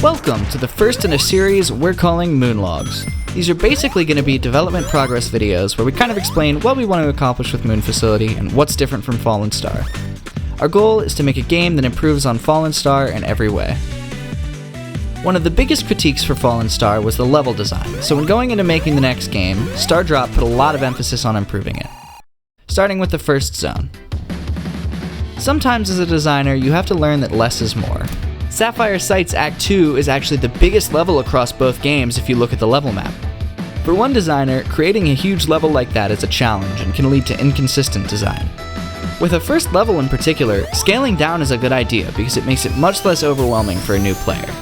Welcome to the first in a series we're calling Moonlogs. These are basically going to be development progress videos where we kind of explain what we want to accomplish with Moon Facility and what's different from Fallen Star. Our goal is to make a game that improves on Fallen Star in every way. One of the biggest critiques for Fallen Star was the level design, so when going into making the next game, StarDrop put a lot of emphasis on improving it. Starting with the first zone. Sometimes as a designer, you have to learn that less is more. Sapphire Sight's Act 2 is actually the biggest level across both games if you look at the level map. For one designer, creating a huge level like that is a challenge and can lead to inconsistent design. With a first level in particular, scaling down is a good idea because it makes it much less overwhelming for a new player.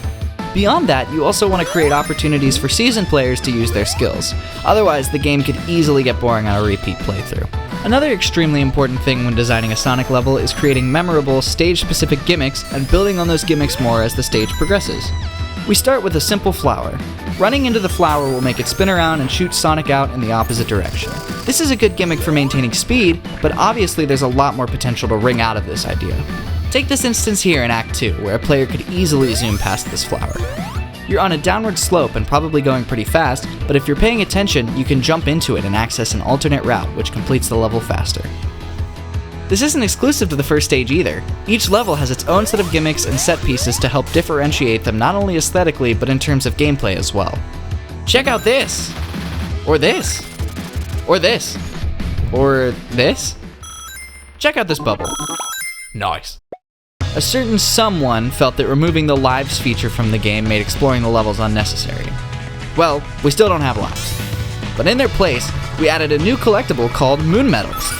Beyond that, you also want to create opportunities for seasoned players to use their skills, otherwise the game could easily get boring on a repeat playthrough. Another extremely important thing when designing a Sonic level is creating memorable, stage-specific gimmicks and building on those gimmicks more as the stage progresses. We start with a simple flower. Running into the flower will make it spin around and shoot Sonic out in the opposite direction. This is a good gimmick for maintaining speed, but obviously there's a lot more potential to wring out of this idea. Take this instance here in Act 2, where a player could easily zoom past this flower. You're on a downward slope and probably going pretty fast, but if you're paying attention, you can jump into it and access an alternate route, which completes the level faster. This isn't exclusive to the first stage either. Each level has its own set of gimmicks and set pieces to help differentiate them not only aesthetically, but in terms of gameplay as well. Check out this! Or this! Or this! Or this? Check out this bubble. Nice. A certain someone felt that removing the lives feature from the game made exploring the levels unnecessary. Well, we still don't have lives. But in their place, we added a new collectible called Moon Medals.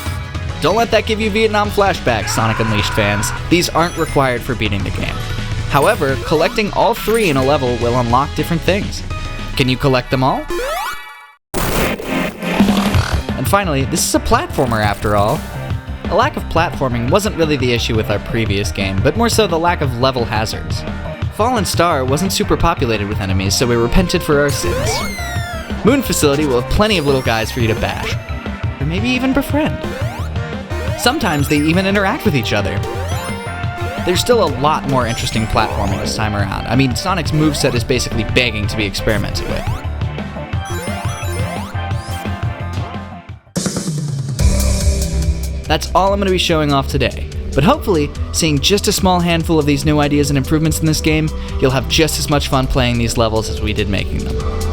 Don't let that give you Vietnam flashbacks, Sonic Unleashed fans. These aren't required for beating the game. However, collecting all three in a level will unlock different things. Can you collect them all? And finally, this is a platformer after all. A lack of platforming wasn't really the issue with our previous game, but more so the lack of level hazards. Fallen Star wasn't super populated with enemies, so we repented for our sins. Moon Facility will have plenty of little guys for you to bash, or maybe even befriend. Sometimes they even interact with each other. There's still a lot more interesting platforming this time around. I mean, Sonic's moveset is basically begging to be experimented with. That's all I'm going to be showing off today, but hopefully, seeing just a small handful of these new ideas and improvements in this game, you'll have just as much fun playing these levels as we did making them.